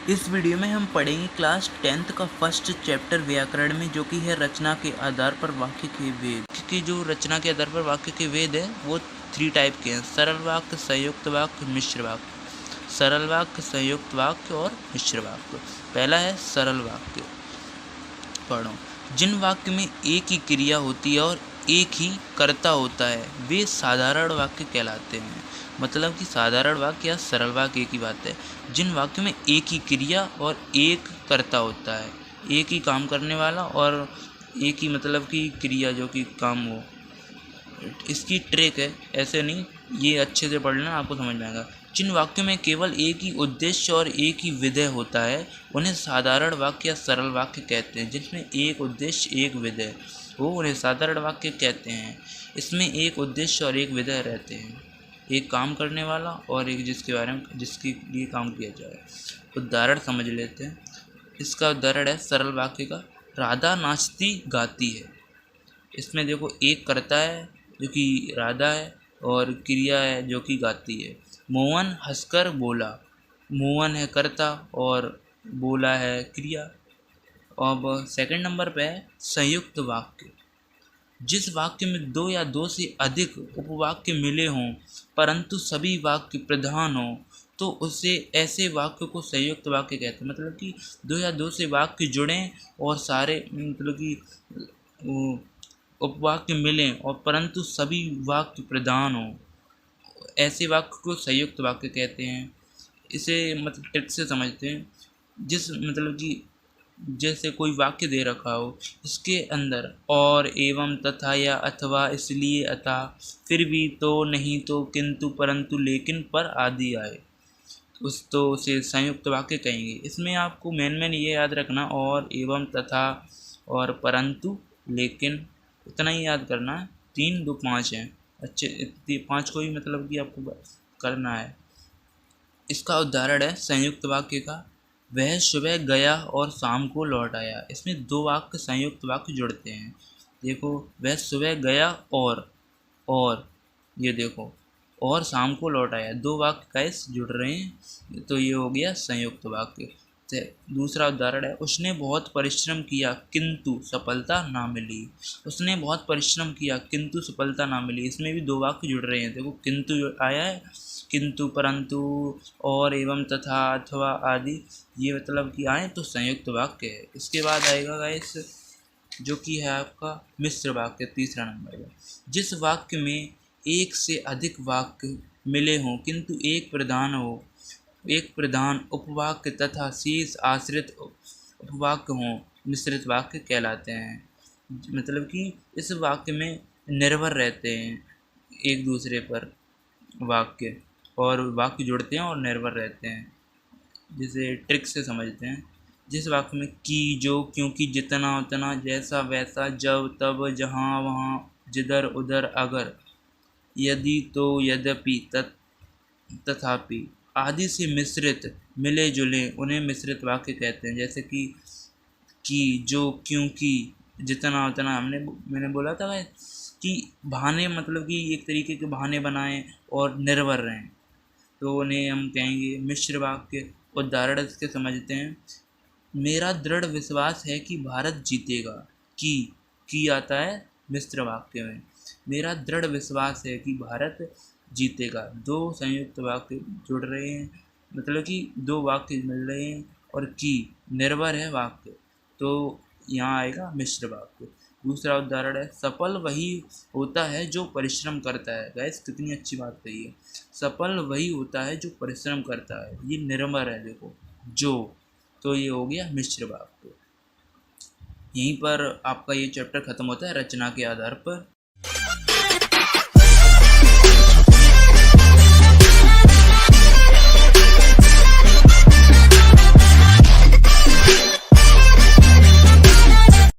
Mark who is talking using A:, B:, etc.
A: इस वीडियो में हम पढ़ेंगे क्लास 10th का फर्स्ट चैप्टर व्याकरण में, जो कि है रचना के आधार पर वाक्य के वेद। की जो रचना के आधार पर वाक्य के वेद है वो 3 टाइप के हैं: सरल वाक्य, संयुक्त वाक्य, मिश्र वाक्य। सरल वाक्य, संयुक्त वाक्य और मिश्र वाक्य। पहला है सरल वाक्य। पढ़ो। जिन वाक्य में एक ही क्रिया होती है और एक ही कर्ता होता है वे साधारण वाक्य कहलाते हैं। मतलब कि साधारण वाक्य या सरल वाक्य एक ही बात है। जिन वाक्यों में एक ही क्रिया और एक कर्ता होता है, एक ही काम करने वाला और एक ही मतलब कि क्रिया जो कि काम हो। इसकी ट्रिक है, ऐसे नहीं, ये अच्छे से पढ़ लेना, आपको समझ में आएगा। जिन वाक्यों में केवल एक ही उद्देश्य और एक ही विधेय होता है उन्हें साधारण वाक्य या सरल वाक्य कहते हैं। जिसमें एक उद्देश्य एक विधेय वो उन्हें साधारण वाक्य कहते हैं। इसमें एक उद्देश्य और एक विधेय रहते हैं, एक काम करने वाला और एक जिसके लिए काम किया जाए। उदाहरण समझ लेते हैं। इसका उदाहरण है सरल वाक्य का, राधा नाचती गाती है। इसमें देखो एक कर्ता है जो कि राधा है और क्रिया है जो कि गाती है। मोहन हंसकर बोला। मोहन है कर्ता और बोला है क्रिया। अब सेकंड नंबर पे है संयुक्त वाक्य। जिस वाक्य में दो या दो से अधिक उपवाक्य मिले हों परंतु सभी वाक्य प्रधान हों तो उसे ऐसे वाक्य को संयुक्त वाक्य कहते हैं। मतलब कि दो या दो से वाक्य जुड़ें और सारे मतलब कि उपवाक्य मिलें और परंतु सभी वाक्य प्रधान हों, ऐसे वाक्य को संयुक्त वाक्य कहते हैं। इसे मतलब ट्रिक से समझते हैं। जिस मतलब कि जैसे कोई वाक्य दे रखा हो, इसके अंदर और, एवं, तथा या अथवा, इसलिए, अतः, फिर भी, तो, नहीं तो, किंतु, परंतु, लेकिन, पर आदि आए तो उसे संयुक्त वाक्य कहेंगे। इसमें आपको मेन ये याद रखना, और, एवं, तथा और परंतु, लेकिन, इतना ही याद करना है। 3, 2, 5 हैं। अच्छे 5 को ही मतलब कि आपको करना है। इसका उदाहरण है संयुक्त वाक्य का, वह सुबह गया और शाम को लौट आया। इसमें 2 वाक्य संयुक्त वाक्य जुड़ते हैं। देखो, वह सुबह गया और ये देखो, और शाम को लौट आया, 2 वाक्य कैसे जुड़ रहे हैं, तो ये हो गया संयुक्त वाक्य। दूसरा उदाहरण है, उसने बहुत परिश्रम किया किंतु सफलता ना मिली। उसने बहुत परिश्रम किया किंतु सफलता ना मिली। इसमें भी 2 वाक्य जुड़ रहे हैं। देखो, किंतु आया है, किंतु, परंतु, और, एवं, तथा, अथवा आदि, ये मतलब कि आए तो संयुक्त वाक्य है। इसके बाद आएगा गाइस जो कि है आपका मिश्र वाक्य, तीसरा नंबर है। जिस वाक्य में एक से अधिक वाक्य मिले हों किंतु एक प्रधान उपवाक्य तथा शेष आश्रित उपवाक्य हों, मिश्रित वाक्य कहलाते हैं। मतलब कि इस वाक्य में निर्भर रहते हैं एक दूसरे पर वाक्य, और वाक्य जुड़ते हैं और निर्भर रहते हैं। जिसे ट्रिक से समझते हैं। जिस वाक्य में कि, जो, क्योंकि, जितना, उतना, जैसा, वैसा, जब, तब, जहाँ, वहाँ, जिधर, उधर, अगर, यदि, तो, यद्यपि, तथापि आदि से मिश्रित मिले जुले उन्हें मिश्रित वाक्य कहते हैं। जैसे कि, जो, क्योंकि, जितना, उतना, मैंने बोला था कि बहाने, मतलब कि एक तरीके के बहाने बनाएं और निर्भर रहें तो उन्हें हम कहेंगे मिश्र वाक्य। उदाहरण इसके समझते हैं। मेरा दृढ़ विश्वास है कि भारत जीतेगा। कि आता है मिश्र वाक्य में। मेरा दृढ़ विश्वास है कि भारत जीतेगा। 2 संयुक्त वाक्य जुड़ रहे हैं, मतलब कि 2 वाक्य मिल रहे हैं और कि निर्भर है वाक्य, तो यहाँ आएगा मिश्र वाक्य। दूसरा उदाहरण है, सफल वही होता है जो परिश्रम करता है। गैस कितनी अच्छी बात कही है। सफल वही होता है जो परिश्रम करता है, ये निर्भर है। देखो, जो, तो ये हो गया मिश्र वाक्य। यहीं पर आपका ये चैप्टर खत्म होता है रचना के आधार पर।